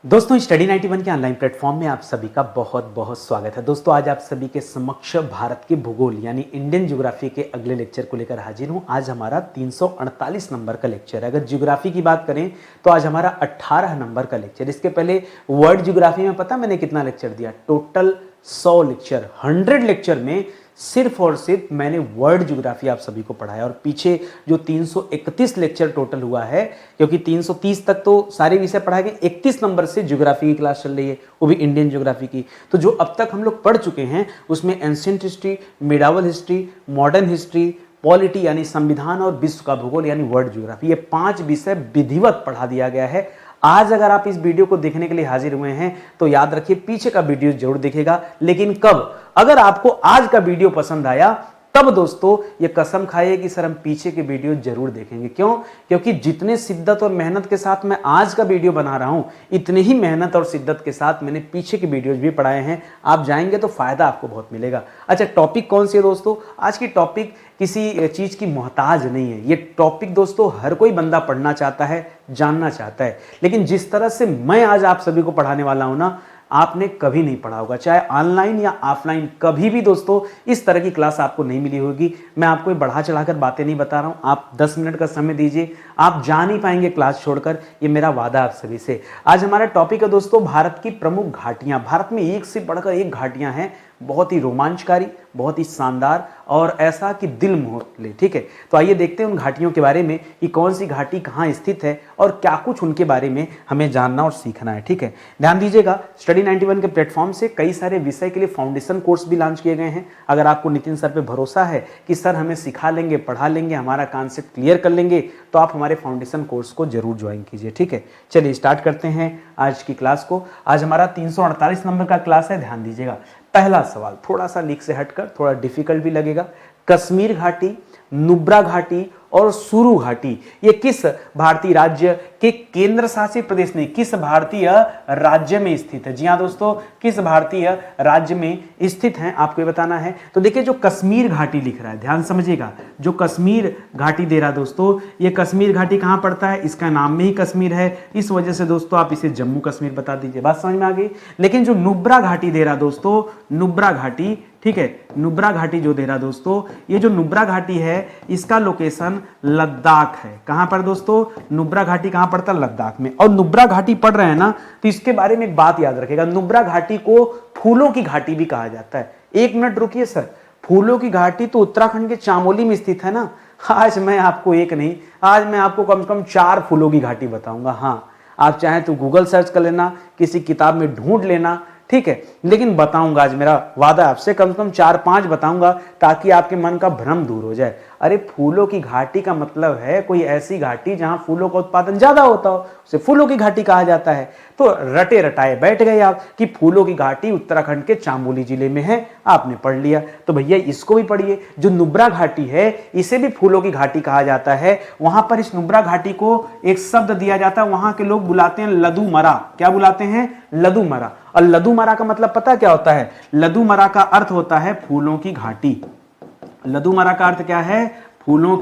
दोस्तों स्टडी 91 के online platform में आप सभी का बहुत बहुत स्वागत है। दोस्तों आज आप सभी के समक्ष भारत के भूगोल यानी इंडियन ज्योग्राफी के अगले लेक्चर को लेकर हाजिर हूं। आज हमारा 348 नंबर का लेक्चर है। अगर ज्योग्राफी की बात करें तो आज हमारा 18 नंबर का लेक्चर। इसके पहले वर्ल्ड ज्योग्राफी में पता मैंने कितना लेक्चर दिया? टोटल 100 लेक्चर, 100 लेक्चर में सिर्फ और सिर्फ मैंने वर्ल्ड ज्योग्राफी आप सभी को पढ़ाया। और पीछे जो 331 लेक्चर टोटल हुआ है, क्योंकि 330 तक तो सारे विषय पढ़ाए गए, 31 नंबर से ज्योग्राफी की क्लास चल रही है, वो भी इंडियन ज्योग्राफी की। तो जो अब तक हम लोग पढ़ चुके हैं उसमें ancient history, medieval history, modern history, polity यानी संविधान और विश्व का भूगोल यानी वर्ल्ड ज्योग्राफी, ये 5 विषय विधिवत पढ़ा दिया गया है। आज अगर आप इस वीडियो को देखने के लिए हाजिर हुए हैं तो याद रखिए पीछे का वीडियो जरूर देखेगा। लेकिन कब? अगर आपको आज का वीडियो पसंद आया तब दोस्तों ये कसम खाइए कि सर हम पीछे के वीडियो जरूर देखेंगे। क्यों? क्योंकि जितने शिद्दत और मेहनत के साथ मैं आज का वीडियो बना रहा हूं, इतने ही मेहनत और शिद्दत के साथ मैंने पीछे के वीडियोज भी पढ़ाए हैं। आप जाएंगे तो फायदा आपको बहुत मिलेगा। अच्छा, टॉपिक कौन सी है दोस्तों? आज की टॉपिक किसी चीज की मोहताज नहीं है। ये टॉपिक दोस्तों हर कोई बंदा पढ़ना चाहता है, जानना चाहता है। लेकिन जिस तरह से मैं आज आप सभी को पढ़ाने वाला हूं ना, आपने कभी नहीं पढ़ा होगा, चाहे ऑनलाइन या ऑफलाइन, कभी भी दोस्तों इस तरह की क्लास आपको नहीं मिली होगी। मैं आपको बढ़ा चढ़ाकर बातें नहीं बता रहा हूं। आप 10 मिनट का समय दीजिए, आप जा नहीं पाएंगे क्लास छोड़कर, ये मेरा वादा आप सभी से। आज हमारा टॉपिक है दोस्तों भारत की प्रमुख घाटियां। भारत में एक से बढ़कर एक घाटियां हैं, बहुत ही रोमांचकारी, बहुत ही शानदार और ऐसा कि दिल मोह ले। ठीक है, तो आइए देखते हैं उन घाटियों के बारे में कि कौन सी घाटी कहाँ स्थित है और क्या कुछ उनके बारे में हमें जानना और सीखना है। ठीक है, ध्यान दीजिएगा, स्टडी 91 के प्लेटफॉर्म से कई सारे विषय के लिए फाउंडेशन कोर्स भी लॉन्च किए गए हैं। अगर आपको नितिन सर पे भरोसा है कि सर हमें सिखा लेंगे, पढ़ा लेंगे, हमारा कॉन्सेप्ट क्लियर कर लेंगे, तो आप हमारे फाउंडेशन कोर्स को जरूर ज्वाइन कीजिए। ठीक है, चलिए स्टार्ट करते हैं आज की क्लास को। आज हमारा 348 नंबर का क्लास है। ध्यान दीजिएगा, पहला सवाल थोड़ा सा लीक से हटकर थोड़ा डिफिकल्ट भी लगेगा। कश्मीर घाटी, नुब्रा घाटी और सुरू घाटी ये किस भारतीय राज्य के केंद्र शासित प्रदेश नहीं, किस भारतीय राज्य में स्थित है? जी हाँ दोस्तों, किस भारतीय राज्य में स्थित है आपको ये बताना है। तो देखिए जो कश्मीर घाटी लिख रहा है, ध्यान समझिएगा, जो कश्मीर घाटी दे रहा है दोस्तों, ये कश्मीर घाटी कहां पड़ता है? इसका नाम में ही कश्मीर है, इस वजह से दोस्तों आप इसे जम्मू कश्मीर बता दीजिए। बात समझ में आ गई? लेकिन जो नुब्रा घाटी दे रहा दोस्तों, नुब्रा घाटी, ठीक है, नुब्रा घाटी जो दे रहा दोस्तों, ये जो नुब्रा घाटी है इसका लोकेशन लद्दाख है। कहां पर दोस्तों? नुब्रा घाटी कहां पड़ता है? लद्दाख में। और नुब्रा घाटी पढ़ रहे हैं ना, तो इसके बारे में एक बात याद रखेगा, नुब्रा घाटी को फूलों की घाटी भी कहा जाता है। एक मिनट रुकिए सर, फूलों की घाटी तो उत्तराखंड के चामोली में स्थित है ना। आज मैं आपको एक नहीं, आज मैं आपको कम से कम 4 फूलों की घाटी बताऊंगा। हाँ, आप चाहें तो गूगल सर्च कर लेना, किसी किताब में ढूंढ लेना, ठीक है, लेकिन बताऊंगा, आज मेरा वादा आपसे कम से कम 4-5 बताऊंगा ताकि आपके मन का भ्रम दूर हो जाए। अरे फूलों की घाटी का मतलब है कोई ऐसी घाटी जहां फूलों का उत्पादन ज्यादा होता हो, उसे फूलों की घाटी कहा जाता है। तो रटे रटाए बैठ गए आप कि फूलों की घाटी उत्तराखंड के चामोली जिले में है, आपने पढ़ लिया। तो भैया इसको भी पढ़िए, जो नुब्रा घाटी है इसे भी फूलों की घाटी कहा जाता है। वहां पर इस नुब्रा घाटी को एक शब्द दिया जाता है, वहां के लोग बुलाते हैं लदूमरा। क्या बुलाते हैं? लदूमरा। और लदूमरा का मतलब पता क्या होता है? लदूमरा का अर्थ होता है फूलों की घाटी। लदूमरा का अर्थ क्या है? फूलों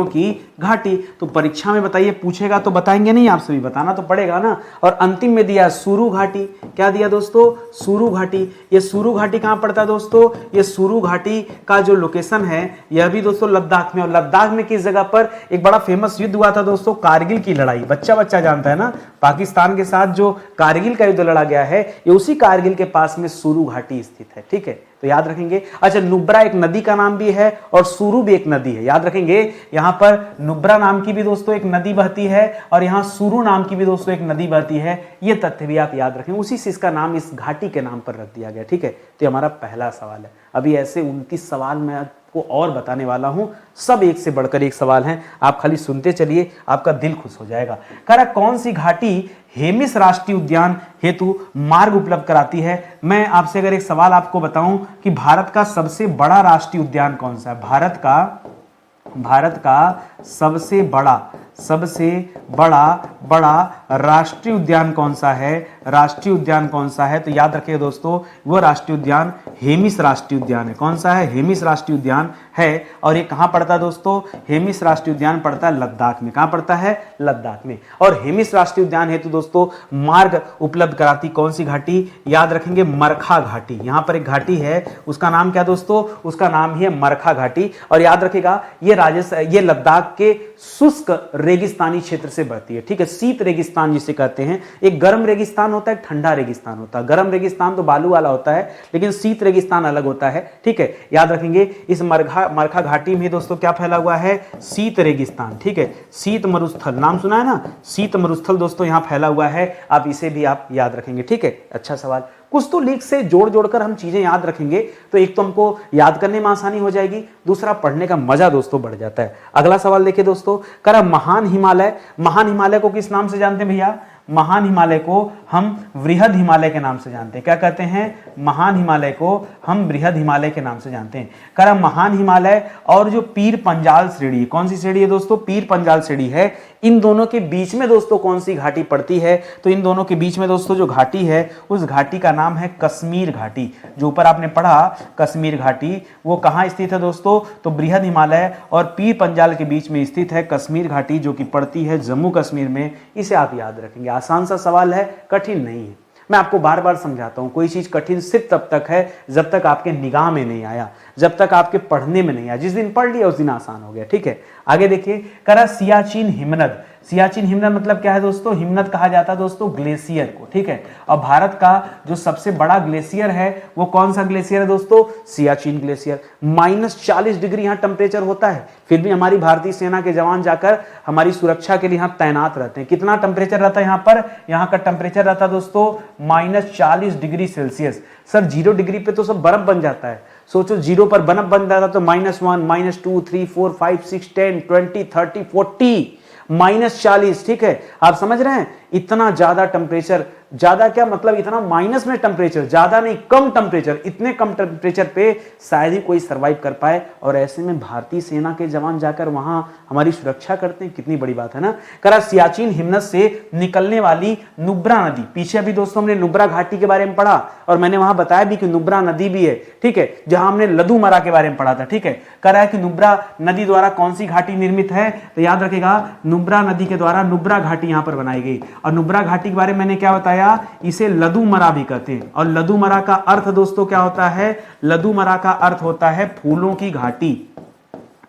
की घाटी। तो परीक्षा में बताइए, पूछेगा तो बताएंगे नहीं, आप सभी बताना तो पड़ेगा ना। और अंतिम में दिया सुरू घाटी। क्या दिया दोस्तों? सुरू घाटी। ये सुरू घाटी कहां पड़ता है दोस्तों? ये सुरू घाटी का जो लोकेशन है यह भी दोस्तों लद्दाख में। और लद्दाख में किस जगह पर एक बड़ा फेमस युद्ध हुआ था दोस्तों? कारगिल की लड़ाई। बच्चा बच्चा जानता है ना, पाकिस्तान के साथ जो कारगिल का युद्ध लड़ा गया है, ये उसी कारगिल के पास में सुरू घाटी स्थित है। ठीक है, तो याद रखेंगे। अच्छा, नुब्रा एक नदी का नाम भी है और सुरू भी एक नदी है, याद रखेंगे। यहां पर नुब्रा नाम की भी दोस्तों एक नदी बहती है और यहां सुरू नाम की भी दोस्तों एक नदी बहती है। ये तथ्य भी आप याद रखें, उसी से इसका नाम इस घाटी के नाम पर रख दिया गया। ठीक है, तो हमारा पहला सवाल है। अभी ऐसे 29 सवाल मैं आपको और बताने वाला हूं, सब एक से बढ़कर एक सवाल हैं, आप खाली सुनते चलिए, आपका दिल खुश हो जाएगा। कह रहा कौन सी घाटी हेमिस राष्ट्रीय उद्यान हेतु मार्ग उपलब्ध कराती है? मैं आपसे अगर एक सवाल आपको बताऊं कि भारत का सबसे बड़ा राष्ट्रीय उद्यान कौन सा है? भारत का सबसे बड़ा सबसे बड़ा राष्ट्रीय उद्यान कौन सा है? राष्ट्रीय उद्यान कौन सा है? तो याद रखिए दोस्तों, वो राष्ट्रीय उद्यान हेमिस राष्ट्रीय उद्यान है। कौन सा है? हेमिस राष्ट्रीय उद्यान है। और ये कहां पड़ता है दोस्तों? हेमिस राष्ट्रीय उद्यान पड़ता है लद्दाख में। कहां पड़ता है? लद्दाख में। और हेमिस राष्ट्रीय उद्यान हेतु दोस्तों मार्ग उपलब्ध कराती कौन सी घाटी? याद रखेंगे, मरखा घाटी। यहां पर एक घाटी है, उसका नाम क्या दोस्तों? उसका नाम ही है मरखा घाटी। और याद रखिएगा, ये लद्दाख के शुष्क रेगिस्तानी क्षेत्र से बढ़ती है। ठीक है, शीत रेगिस्तान जिसे कहते हैं। एक गर्म रेगिस्तान होता है, एक ठंडा रेगिस्तान होता है। गर्म रेगिस्तान तो बालू वाला होता है, लेकिन शीत रेगिस्तान अलग होता है। ठीक है, याद रखेंगे। इस मरखा घाटी में दोस्तों क्या फैला हुआ है? शीत रेगिस्तान। ठीक है, शीत मरुस्थल, नाम सुना है ना? शीत मरुस्थल दोस्तों यहां फैला हुआ है। आप इसे भी आप याद रखेंगे। ठीक है, अच्छा सवाल। कुछ तो लीक से जोड़ जोड़कर हम चीजें याद रखेंगे तो एक तो हमको याद करने में आसानी हो जाएगी, दूसरा पढ़ने का मजा दोस्तों बढ़ जाता है। अगला सवाल देखिए दोस्तों, करा महान हिमालय को किस नाम से जानते हैं भैया? महान हिमालय को हम वृहद हिमालय के नाम से जानते हैं। क्या कहते हैं? महान हिमालय को हम वृहद हिमालय के नाम से जानते हैं। करा महान हिमालय और जो पीर पंजाल श्रेणी, कौन सी श्रेणी है दोस्तों? पीर पंजाल श्रेणी है। इन दोनों के बीच में दोस्तों कौन सी घाटी पड़ती है? तो इन दोनों के बीच में दोस्तों जो घाटी है, उस घाटी का नाम है कश्मीर घाटी। जो ऊपर आपने पढ़ा कश्मीर घाटी, वो कहां स्थित है दोस्तों? तो बृहद हिमालय और पीर पंजाल के बीच में स्थित है कश्मीर घाटी, जो कि पड़ती है जम्मू कश्मीर में। इसे आप याद रखेंगे। आसान सा सवाल है, कठिन नहीं है। मैं आपको बार बार समझाता हूं, कोई चीज कठिन सिर्फ तब तक है जब तक आपके निगाह में नहीं आया, जब तक आपके पढ़ने में नहीं आया। जिस दिन पढ़ लिया उस दिन आसान हो गया। ठीक है, आगे देखिए, करा सियाचिन हिमनद। सियाचिन हिमनद मतलब क्या है दोस्तों? हिमनद कहा जाता है दोस्तों ग्लेशियर को। ठीक है, और भारत का जो सबसे बड़ा ग्लेशियर है वो कौन सा ग्लेशियर है दोस्तों? सियाचिन ग्लेशियर। -40 डिग्री यहां टेम्परेचर होता है, फिर भी हमारी भारतीय सेना के जवान जाकर हमारी सुरक्षा के लिए यहां तैनात रहते हैं। कितना टेम्परेचर रहता है यहां पर? यहां का टेम्परेचर रहता है दोस्तों -40 डिग्री सेल्सियस। सर 0 डिग्री पे तो सब बर्फ बन जाता है। सोचो 0 पर बर्फ बन जाता तो -1, -2, 3, 4, 5, 6, 10, 20, 30, 40, -40। ठीक है, आप समझ रहे हैं? इतना ज्यादा टेम्परेचर, ज्यादा क्या मतलब? इतना माइनस में टेम्परेचर, ज्यादा नहीं कम टेम्परेचर। इतने कम टेम्परेचर पे शायद ही कोई सरवाइव कर पाए, और ऐसे में भारतीय सेना के जवान जाकर वहां हमारी सुरक्षा करते हैं। कितनी बड़ी बात है ना। करा सियाचिन हिमनद से निकलने वाली नुब्रा नदी। पीछे अभी दोस्तों हमने नुब्रा घाटी के बारे में पढ़ा, और मैंने वहां बताया भी कि नुब्रा नदी भी है। ठीक है, जहां हमने लदूमरा के बारे में पढ़ा था। ठीक है, करा है कि नुब्रा नदी द्वारा कौन सी घाटी निर्मित है? तो याद रखेगा, नुब्रा नदी के द्वारा नुब्रा घाटी यहां पर बनाई गई। और नुब्रा घाटी के बारे में मैंने क्या बताया? इसे लदूमरा भी कहते हैं। और लदूमरा का अर्थ दोस्तों क्या होता है? लदूमरा का अर्थ होता है फूलों की घाटी।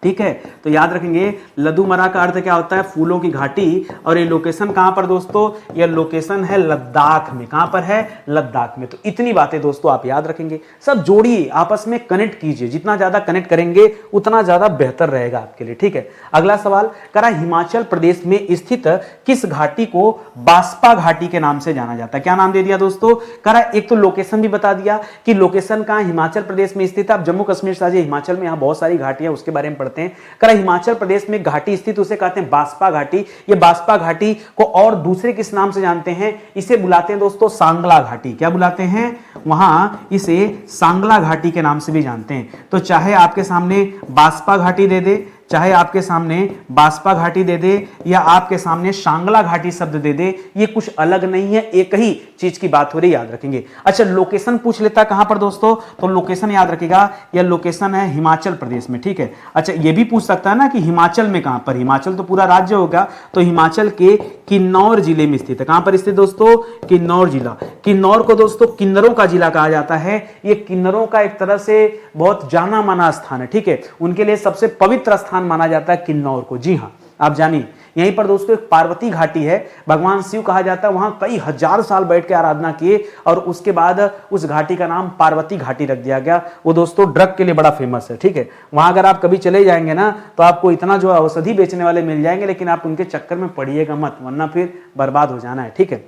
ठीक है, तो याद रखेंगे, लदूमरा का अर्थ क्या होता है? फूलों की घाटी। और ये लोकेशन कहां पर दोस्तों? ये लोकेशन है लद्दाख में। कहां पर है? लद्दाख में। तो इतनी बातें दोस्तों आप याद रखेंगे। सब जोड़िए, आपस में कनेक्ट कीजिए। जितना ज्यादा कनेक्ट करेंगे उतना ज्यादा बेहतर रहेगा आपके लिए। ठीक है, अगला सवाल, करा हिमाचल प्रदेश में स्थित किस घाटी को बास्पा घाटी के नाम से जाना जाता है? क्या नाम दे दिया दोस्तों? करा एक तो लोकेशन भी बता दिया कि लोकेशन कहां? हिमाचल प्रदेश में स्थित है। आप जम्मू कश्मीर से हिमाचल में यहां बहुत सारी घाटियां, उसके बारे में हैं। करा हिमाचल प्रदेश में घाटी स्थित, उसे कहते हैं बास्पा घाटी। ये बास्पा घाटी को और दूसरे किस नाम से जानते हैं? इसे बुलाते हैं दोस्तों सांगला घाटी। क्या बुलाते हैं? वहां इसे सांगला घाटी के नाम से भी जानते हैं। तो चाहे आपके सामने बास्पा घाटी दे दे, चाहे आपके सामने बास्पा घाटी दे दे, या आपके सामने सांगला घाटी शब्द दे दे, ये कुछ अलग नहीं है, एक ही चीज की बात हो रही, याद रखेंगे। अच्छा, लोकेशन पूछ लेता कहां पर दोस्तों? तो लोकेशन याद रखिएगा, यह लोकेशन है हिमाचल प्रदेश में। ठीक है, अच्छा ये भी पूछ सकता है ना कि हिमाचल में कहां पर? हिमाचल तो पूरा राज्य होगा, तो हिमाचल के किन्नौर जिले में स्थित है। कहां पर स्थित दोस्तों? किन्नौर जिला। किन्नौर को दोस्तों किन्नरों का जिला कहा जाता है। ये किन्नरों का एक तरह से बहुत जाना माना स्थान है। ठीक है, उनके लिए सबसे पवित्र स्थान माना जाता है किन्नौर को। जी हां, आप जानिए, यहीं पर दोस्तों एक पार्वती घाटी है। भगवान शिव कहा जाता है, वहां कई हजार साल बैठ के आराधना किए, और उसके बाद उस घाटी का नाम पार्वती घाटी रख दिया गया। वो दोस्तों ड्रग के लिए बड़ा फेमस है। ठीक है, वहां अगर आप कभी चले जाएंगे ना, तो आपको इतना जो औषधि बेचने वाले मिल जाएंगे, लेकिन आप उनके चक्कर में पड़िएगा मत, वरना फिर बर्बाद हो जाना है। ठीक है,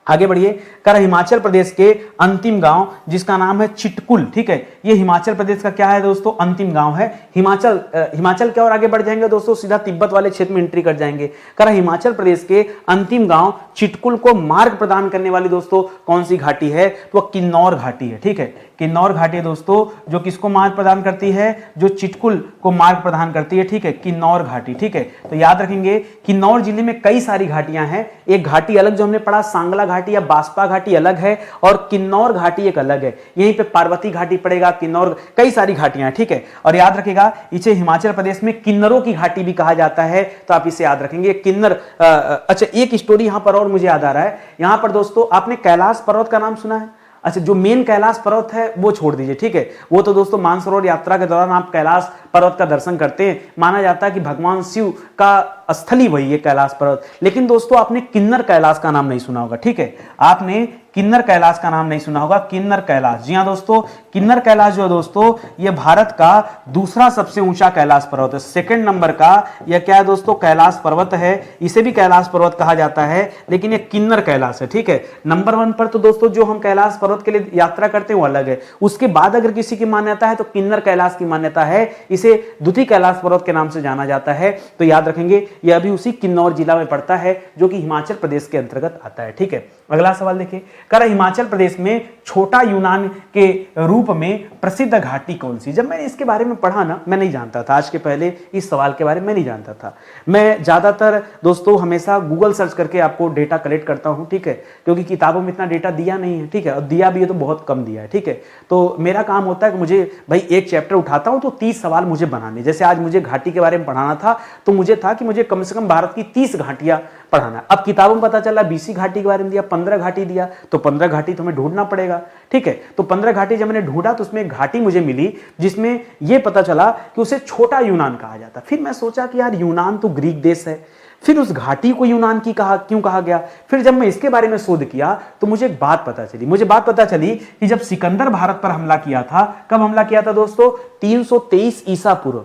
आगे बढ़िए। कर हिमाचल प्रदेश के अंतिम गांव जिसका नाम है चिटकुल, ठीक है, ये हिमाचल प्रदेश का क्या है दोस्तों, अंतिम गांव है। हिमाचल के और आगे बढ़ जाएंगे दोस्तों, सीधा तिब्बत वाले क्षेत्र में एंट्री कर जाएंगे। कर हिमाचल प्रदेश के अंतिम गांव चिटकुल को मार्ग प्रदान करने वाली दोस्तों कौन सी घाटी है, तो किन्नौर घाटी है, ठीक है, किन्नौर घाटी है दोस्तों, जो किसको मार्ग प्रदान करती है, जो चिटकुल को मार्ग प्रदान करती है, ठीक है, किन्नौर घाटी, ठीक है। तो याद रखेंगे किन्नौर जिले में कई सारी घाटियां हैं, एक घाटी अलग जो हमने पढ़ा सांगला घाटी या बास्पा घाटी अलग है, और किन्नौर घाटी एक अलग है, यहीं पे पार्वती घाटी पड़ेगा, किन्नौर, कई सारी घाटियां हैं, ठीक है। और याद रखेगा इसे हिमाचल प्रदेश में किन्नरों की घाटी भी कहा जाता है, तो आप इसे याद रखेंगे किन्नर। अच्छा, एक स्टोरी यहां पर और मुझे याद आ रहा है, यहां पर दोस्तों आपने कैलाश पर्वत का नाम सुना है? अच्छा, जो मेन कैलाश पर्वत है वो छोड़ दीजिए, ठीक है, वो तो दोस्तों मानसरोवर यात्रा के दौरान आप कैलाश पर्वत का दर्शन करते हैं, माना जाता है कि भगवान शिव का स्थली वही है कैलाश पर्वत। लेकिन दोस्तों आपने किन्नर कैलाश का नाम नहीं सुना होगा, ठीक है, आपने किन्नर कैलाश का नाम नहीं सुना होगा, किन्नर कैलाश, जी हां दोस्तों, किन्नर कैलाश जो है दोस्तों ये भारत का दूसरा सबसे ऊंचा कैलाश पर्वत है, सेकंड नंबर का यह क्या है दोस्तों, कैलाश पर्वत है, इसे भी कैलाश पर्वत कहा जाता है, लेकिन ये किन्नर कैलाश है, ठीक है। नंबर 1 पर तो दोस्तों जो हम कैलाश पर्वत के लिए यात्रा करते हैं वो अलग है, उसके बाद अगर किसी की मान्यता है तो किन्नर कैलाश की मान्यता है, इसे द्वितीय कैलाश पर्वत के नाम से जाना जाता है। तो याद रखेंगे यह अभी उसी किन्नौर जिला में पड़ता है जो कि हिमाचल प्रदेश के अंतर्गत आता है, ठीक है। अगला सवाल देखिए, कर हिमाचल प्रदेश में छोटा यूनान के रूप में प्रसिद्ध घाटी कौन सी? जब मैंने इसके बारे में पढ़ा ना, मैं नहीं जानता था, आज के पहले इस सवाल के बारे में नहीं जानता था। मैं ज्यादातर दोस्तों हमेशा गूगल सर्च करके आपको डेटा कलेक्ट करता हूं, ठीक है, क्योंकि किताबों में इतना डेटा दिया नहीं है, ठीक है, और दिया भी है तो बहुत कम दिया है, ठीक है। तो मेरा काम होता है कि मुझे भाई एक चैप्टर उठाता हूं तो 30 सवाल मुझे बनाने, जैसे आज मुझे घाटी के बारे में पढ़ाना था तो मुझे था कि मुझे कम से कम भारत की 30 घाटियां पढ़ाना। अब किताबों में पता चला 20 घाटी के बारे में दिया, 15 घाटी दिया, तो 15 घाटी तो हमें ढूंढना पड़ेगा, ठीक है। तो 15 घाटी जब मैंने ढूंढा तो उसमें घाटी मुझे मिली जिसमें यह पता चला कि उसे छोटा यूनान कहा जाता। फिर मैं सोचा कि यार यूनान तो ग्रीक देश है, फिर उस घाटी को यूनान की क्यों कहा गया? फिर जब मैं इसके बारे में शोध किया तो मुझे एक बात पता चली कि जब सिकंदर भारत पर हमला किया था, कब हमला किया था दोस्तों? 323 ईसा पूर्व।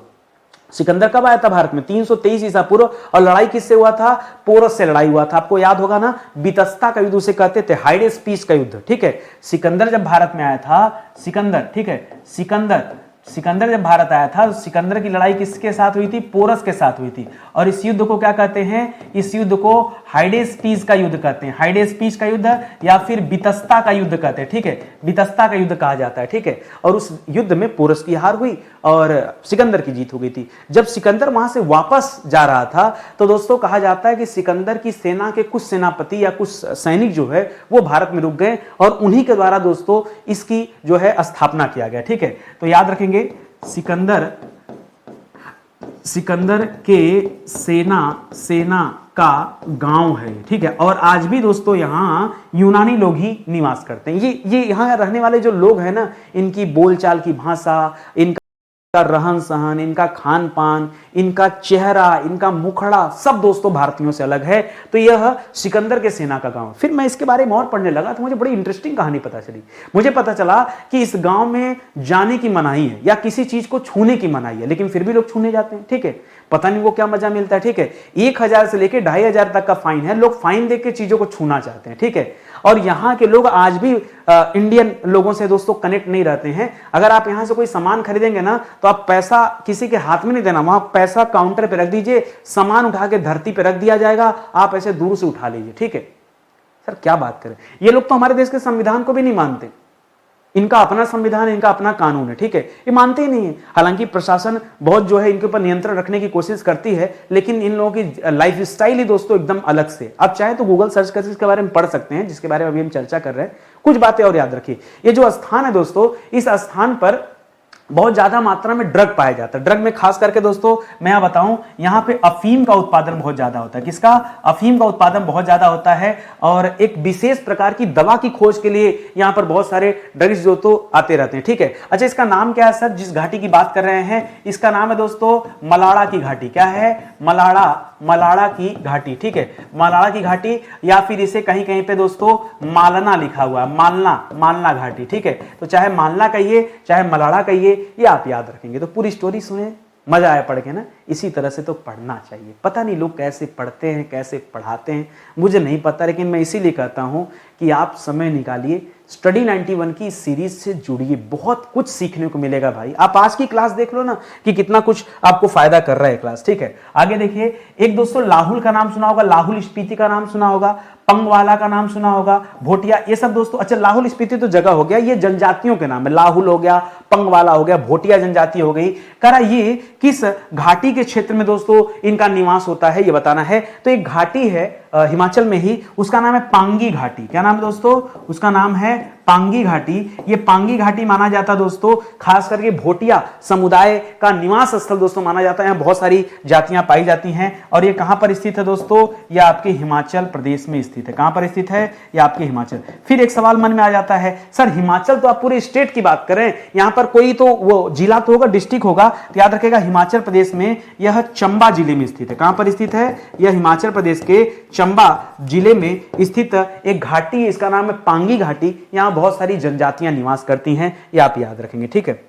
सिकंदर कब आया था भारत में? 323 ईसा पूर्व। और लड़ाई किससे हुआ था? पोरस से लड़ाई हुआ था। आपको याद होगा ना, बितस्ता का युद्ध उसे कहते थे, हाइडेस्पीस का युद्ध, ठीक है। सिकंदर जब भारत में आया था, सिकंदर, ठीक है, सिकंदर जब भारत आया था, सिकंदर की लड़ाई किसके साथ हुई थी? पोरस के साथ हुई थी। और इस युद्ध को क्या कहते हैं? इस युद्ध को हाइडेस्पीस का युद्ध कहते हैं, हाइडेस्पीस का युद्ध या फिर बितस्ता का युद्ध कहते हैं, ठीक है, बितस्ता का युद्ध कहा जाता है, ठीक है। और उस युद्ध में पोरस की हार हुई और सिकंदर की जीत हो गई थी। जब सिकंदर वहां से वापस जा रहा था तो दोस्तों कहा जाता है कि सिकंदर की सेना के कुछ सेनापति या कुछ सैनिक जो है वो भारत में रुक गए और उन्हीं के द्वारा दोस्तों इसकी जो है स्थापना किया गया, ठीक है। तो याद रखेंगे सिकंदर के सेना का गांव है, ठीक है। और आज भी दोस्तों यहां यूनानी लोग ही निवास करते हैं। ये यहां रहने वाले जो लोग हैं ना, इनकी बोलचाल की भाषा, इनका रहन सहन, इनका खान पान, इनका चेहरा, इनका मुखड़ा, सब दोस्तों भारतीयों से अलग है। तो यह सिकंदर के सेना का गांव। फिर मैं इसके बारे में और पढ़ने लगा तो मुझे बड़ी इंटरेस्टिंग कहानी पता चली। मुझे पता चला कि इस गांव में जाने की मनाही है या किसी चीज को छूने की मनाही है, लेकिन फिर भी लोग छूने जाते हैं, ठीक है। पता नहीं वो क्या मजा मिलता है, ठीक है। 1000 से लेकर 2500 तक का फाइन है, लोग फाइन देके चीजों को छूना चाहते हैं, ठीक है। और यहाँ के लोग आज भी इंडियन लोगों से दोस्तों कनेक्ट नहीं रहते हैं। अगर आप यहाँ से कोई सामान खरीदेंगे ना तो आप पैसा किसी के हाथ में नहीं देना, वहां पैसा काउंटर पे रख दीजिए, सामान उठा के धरती पे रख दिया जाएगा, आप ऐसे दूर से उठा लीजिए, ठीक है। सर क्या बात करें, ये लोग तो हमारे देश के संविधान को भी नहीं मानते। इनका अपना संविधान, इनका अपना कानून है, ठीक है, ये मानते ही नहीं है। हालांकि प्रशासन बहुत जो है इनके ऊपर नियंत्रण रखने की कोशिश करती है, लेकिन इन लोगों की लाइफ स्टाइल ही दोस्तों एकदम अलग से। आप चाहे तो गूगल सर्च करके इसके बारे में पढ़ सकते हैं, जिसके बारे में अभी हम चर्चा कर रहे हैं। कुछ बातें और याद रखिए, ये जो स्थान है दोस्तों, इस स्थान पर बहुत ज्यादा मात्रा में ड्रग पाया जाता है। ड्रग में खास करके दोस्तों मैं यहां बताऊं, यहां पे अफीम का उत्पादन बहुत ज्यादा होता है। किसका? अफीम का उत्पादन बहुत ज्यादा होता है। और एक विशेष प्रकार की दवा की खोज के लिए यहां पर बहुत सारे ड्रग्स जो तो आते रहते हैं, ठीक है। अच्छा, इसका नाम क्या है सर? जिस घाटी की बात कर रहे हैं इसका नाम है दोस्तों मलाड़ा की घाटी। क्या है? मलाड़ा की घाटी, ठीक है, मलाड़ा की घाटी, या फिर इसे कहीं कहीं पे दोस्तों मालना लिखा हुआ है, मालना घाटी, ठीक है। तो चाहे मालना कहिए चाहे मलाड़ा कहिए, ये आप याद रखेंगे। तो पूरी स्टोरी सुने, मजा आया पढ़ के ना। इसी तरह से तो पढ़ना चाहिए। पता नहीं लोग कैसे पढ़ते हैं, कैसे पढ़ाते हैं, मुझे नहीं पता, लेकिन मैं इसीलिए कहता हूँ कि आप समय निकालिए, स्टडी 91 की सीरीज से जुड़िए, बहुत कुछ सीखने को मिलेगा भाई। आप आज की क्लास देख लो ना कि कितना कुछ आपको फायदा कर रहा है क्लास, ठीक है। आगे देखिए, एक दोस्तों लाहुल का नाम सुना होगा, लाहुल स्पीति का नाम सुना होगा, पंगवाला का नाम सुना होगा, भोटिया, ये सब दोस्तों, अच्छा लाहुल स्पीति तो जगह हो गया, ये जनजातियों के नाम है, लाहुल हो गया, पंगवाला हो गया, भोटिया जनजाति हो गई। करा ये किस घाटी के क्षेत्र में दोस्तों इनका निवास होता है ये बताना है। तो एक घाटी है हिमाचल में ही, उसका नाम है पांगी घाटी। क्या नाम है दोस्तों? उसका नाम है पांगी घाटी। ये पांगी घाटी माना जाता है दोस्तों खास करके भोटिया समुदाय का निवास स्थल दोस्तों माना जाता है। यहाँ बहुत सारी जातियां पाई जाती हैं। और ये कहां पर स्थित है दोस्तों? ये आपके हिमाचल प्रदेश में स्थित है। कहां पर स्थित है? ये आपके हिमाचल। फिर एक सवाल मन में आ जाता है, सर हिमाचल तो आप पूरे स्टेट की बात करें, यहां पर कोई तो वो जिला तो होगा, डिस्ट्रिक्ट होगा, तो याद रखेगा हिमाचल प्रदेश में यह चंबा जिले में स्थित है। कहां पर स्थित है? यह हिमाचल प्रदेश के चंबा जिले में स्थित एक घाटी है, इसका नाम है पांगी घाटी। यहां बहुत सारी जनजातियां निवास करती हैं, ये आप याद रखेंगे, ठीक है।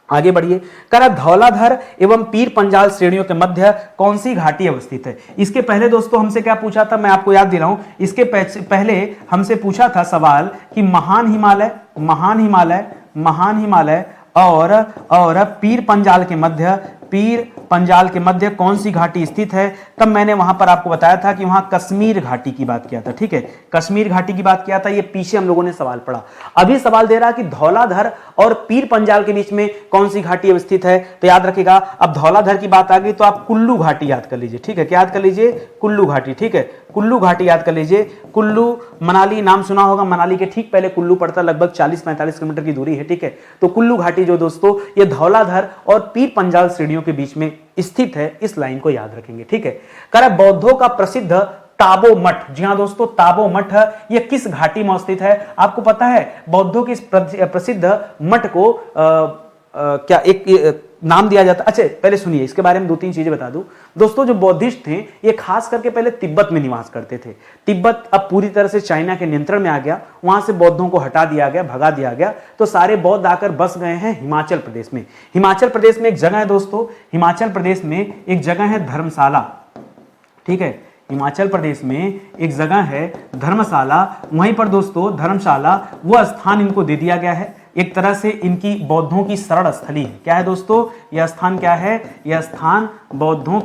आगे बढ़िए, करा धौलाधर एवं पीर पंजाल श्रेणियों के मध्य कौन सी घाटी अवस्थित है? इसके पहले दोस्तों हमसे क्या पूछा था, मैं आपको याद दिलाऊं, इसके पहले हमसे पूछा था सवाल कि महान हिमालय, महान हिमालय, महान हिमालय और पीर पंजाल के मध्य, पीर पंजाल के मध्य कौन सी घाटी स्थित है? तब मैंने वहां पर आपको बताया था कि वहां कश्मीर घाटी की बात किया था, ठीक है, कश्मीर घाटी की बात किया था। ये पीछे हम लोगों ने सवाल पढ़ा। अभी सवाल दे रहा कि धौलाधर और पीर पंजाल के बीच में कौन सी घाटी अवस्थित है? तो याद रखिएगा, अब धौलाधर की बात आ गई तो आप कुल्लू घाटी याद कर लीजिए, ठीक है, क्या याद कर लीजिए? कुल्लू घाटी, ठीक है, कुल्लू घाटी याद कर लीजिए। कुल्लू, मनाली नाम सुना होगा, मनाली के ठीक पहले कुल्लू पड़ता, लगभग 40-45 किलोमीटर की दूरी है, ठीक है। तो कुल्लू घाटी जो दोस्तों ये धौलाधर और पीर पंजाल श्रेणियों के बीच में स्थित है, इस लाइन को याद रखेंगे, ठीक है। कह बौद्धों का प्रसिद्ध ताबो मठ, जी हां दोस्तों, ताबो मठ ये किस घाटी में स्थित है? आपको पता है बौद्धों की प्रसिद्ध मठ को क्या एक नाम दिया जाता? अच्छा पहले सुनिए, इसके बारे में 2-3 चीजें बता दूं दोस्तों। जो बौद्धिस्ट थे ये खास करके पहले तिब्बत में निवास करते थे। तिब्बत अब पूरी तरह से चाइना के नियंत्रण में आ गया, वहां से बौद्धों को हटा दिया गया, भगा दिया गया, तो सारे बौद्ध आकर बस गए हैं हिमाचल प्रदेश में। हिमाचल प्रदेश में एक जगह है दोस्तों, हिमाचल प्रदेश में एक जगह है धर्मशाला, ठीक है, हिमाचल प्रदेश में एक जगह है धर्मशाला। वहीं पर दोस्तों धर्मशाला वो स्थान इनको दे दिया गया है, एक तरह से इनकी बौद्धों की शरण स्थली है। क्या है दोस्तों? यह स्थान क्या है? यह स्थान बौद्धों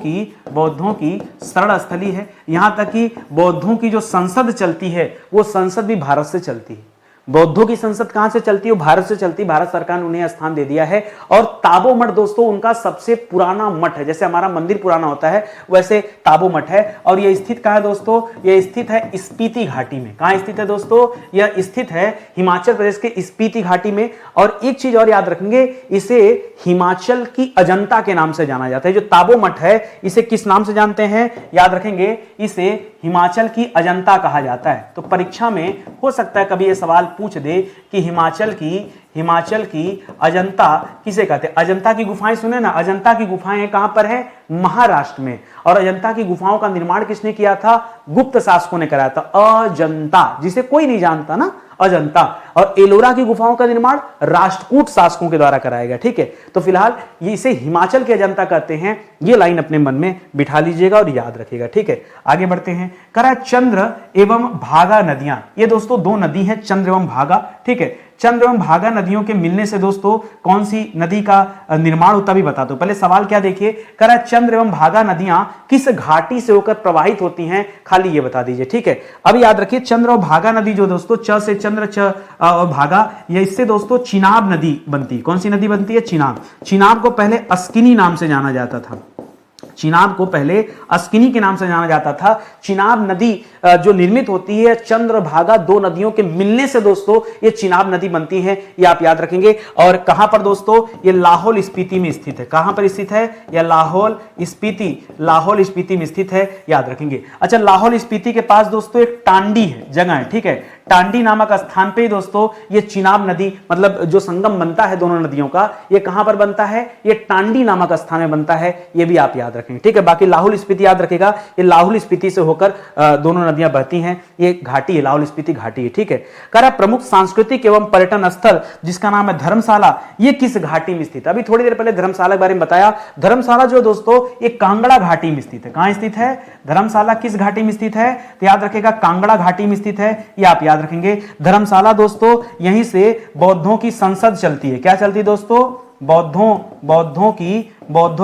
की शरण स्थली है। यहां तक कि बौद्धों की जो संसद चलती है वो संसद भी भारत से चलती है। बौद्धों की संसद कहां से चलती है? भारत से चलती है। भारत सरकार ने उन्हें स्थान दे दिया है। और ताबो मठ दोस्तों उनका सबसे पुराना मठ है, जैसे हमारा मंदिर पुराना होता है वैसे ताबो मठ है। और यह स्थित कहां है दोस्तों? यह स्थित है स्पीति घाटी में। कहां स्थित है दोस्तों? यह स्थित है हिमाचल प्रदेश के स्पीति घाटी में। और एक चीज और याद रखेंगे, इसे हिमाचल की अजंता के नाम से जाना जाता है। जो ताबो मठ है इसे किस नाम से जानते हैं? याद रखेंगे, इसे हिमाचल की अजंता कहा जाता है। तो परीक्षा में हो सकता है कभी यह सवाल पूछ दे कि हिमाचल की अजंता किसे कहते हैं? अजंता की गुफाएं सुने ना, अजंता की गुफाएं कहां पर है? महाराष्ट्र में। और अजंता की गुफाओं का निर्माण किसने किया था? गुप्त शासकों ने कराया था। अजंता जिसे कोई नहीं जानता ना, अजंता। और एलोरा की गुफाओं का निर्माण राष्ट्रकूट शासकों के द्वारा कराया गया, ठीक है। तो फिलहाल ये इसे हिमाचल की अजंता कहते हैं। ये लाइन अपने मन में बिठा लीजिएगा और याद रखिएगा, ठीक है। आगे बढ़ते हैं। करा चंद्र एवं भागा नदियां, ये दोस्तों 2 नदी हैं, चंद्र एवं भागा, ठीक है। चंद्र एवं भागा नदियों के मिलने से दोस्तों कौन सी नदी का निर्माण होता भी बता दो। पहले सवाल क्या देखिए, करा चंद्र एवं भागा नदियां किस घाटी से होकर प्रवाहित होती हैं? खाली ये बता दीजिए, ठीक है। अब याद रखिए चंद्र और भागा नदी जो दोस्तों, च से चंद्र, च और भागा, ये इससे दोस्तों चिनाब नदी बनती। कौन सी नदी बनती है? चिनाब। चिनाब को पहले अस्किनी नाम से जाना जाता था। चिनाब को पहले अस्किनी के नाम से जाना जाता था। चिनाब नदी जो निर्मित होती है, चंद्र भागा 2 नदियों के मिलने से दोस्तों ये चिनाब नदी बनती है, ये आप याद रखेंगे। और कहां पर दोस्तों? ये लाहौल स्पीति में स्थित है। कहां पर स्थित है? यह लाहौल स्पीति में स्थित है, याद रखेंगे। अच्छा, लाहौल स्पीति के पास दोस्तों एक टांडी है, जगह है, ठीक है। टांडी नामक स्थान पे ही दोस्तों ये चिनाब नदी मतलब जो संगम बनता है दोनों नदियों का, ये कहां पर बनता है, ये टांडी नामक स्थान में बनता है, ये भी आप याद रखेंगे, ठीक है। बाकी लाहौल स्पीति याद रखेगा, ये लाहौल स्पीति से होकर दोनों नदियां बहती हैं, ये घाटी है, लाहौल स्पीति घाटी है, ठीक है। कह रहा प्रमुख सांस्कृतिक एवं पर्यटन स्थल जिसका नाम है धर्मशाला, ये किस घाटी में स्थित है। अभी थोड़ी देर पहले धर्मशाला के बारे में बताया। धर्मशाला जो दोस्तों ये कांगड़ा घाटी में स्थित है। कहां स्थित है धर्मशाला, किस घाटी में स्थित है, तो याद रखेगा कांगड़ा घाटी में स्थित है, ये आप याद रखेंगे। धर्मशाला दोस्तों यहीं से बौद्धों की संसद चलती है। क्या चलती है दोस्तों, बौद्धों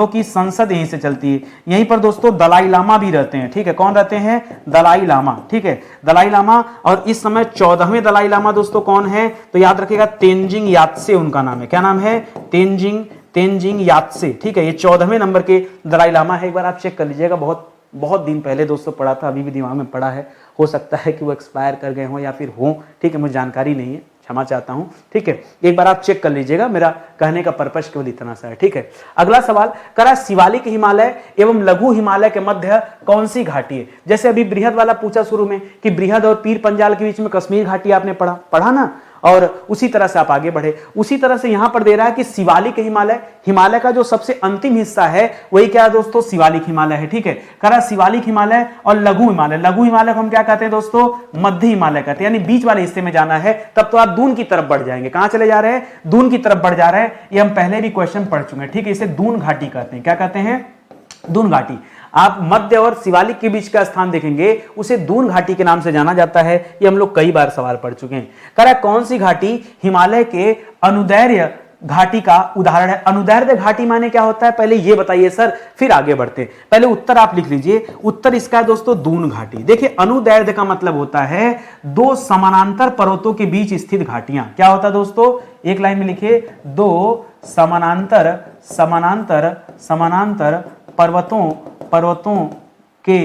की संसद यहीं से चलती है। यहीं पर दोस्तों दलाई लामा भी रहते हैं, ठीक है। कौन रहते हैं, दलाई लामा, ठीक है, दलाई लामा। और इस समय 14वें दलाई लामा दोस्तों कौन है, तो याद रखिएगा तेंजिंग यात्से उनका नाम है। क्या नाम है, तेंजिंग यात्से, ठीक है। ये 14वें नंबर के दलाई लामा है। एक बार आप चेक कर लीजिएगा, बहुत दिन पहले दोस्तों पढ़ा था, अभी भी दिमाग में पड़ा है। हो सकता है कि वो एक्सपायर कर गए हों या फिर हों, ठीक है, मुझे जानकारी नहीं है, क्षमा चाहता हूं, ठीक है। एक बार आप चेक कर लीजिएगा, मेरा कहने का पर्पस केवल इतना सा है, ठीक है। अगला सवाल करा शिवालिक हिमालय एवं लघु हिमालय के मध्य कौन सी घाटी है। जैसे अभी बृहद वाला पूछा शुरू में कि बृहद और पीर पंजाल के बीच में कश्मीर घाटी आपने पढ़ा ना, और उसी तरह से आप आगे बढ़े। उसी तरह से यहां पर दे रहा है कि शिवालिक हिमालय, हिमालय का जो सबसे अंतिम हिस्सा है वही क्या है दोस्तों, शिवालिक हिमालय है, ठीक है। कह रहा शिवालिक हिमालय और लघु हिमालय, लघु हिमालय को हम क्या कहते हैं दोस्तों, मध्य हिमालय कहते हैं, यानी बीच वाले हिस्से में जाना है। तब तो आप दून की तरफ बढ़ जाएंगे। कहां चले जा रहे हैं, दून की तरफ बढ़ जा रहे हैं। ये हम पहले भी क्वेश्चन पढ़ चुके हैं, ठीक है। इसे दून घाटी कहते हैं। क्या कहते हैं, दून घाटी। आप मध्य और शिवालिक के बीच का स्थान देखेंगे, उसे दून घाटी के नाम से जाना जाता है। ये हम लोग कई बार सवाल पढ़ चुके हैं। कह रहा है कौन सी घाटी हिमालय के अनुदैर्ध्य घाटी का उदाहरण है। अनुदैर्ध्य घाटी माने क्या होता है, पहले ये बताइए सर, फिर आगे बढ़ते हैं। पहले उत्तर आप लिख लीजिए। उत्तर इसका है दोस्तों दून घाटी। देखिए अनुदैर्ध्य का मतलब होता है दो समानांतर पर्वतों के बीच स्थित घाटियां। क्या होता है दोस्तों, एक लाइन में लिखिए, दो समानांतर पर्वतों के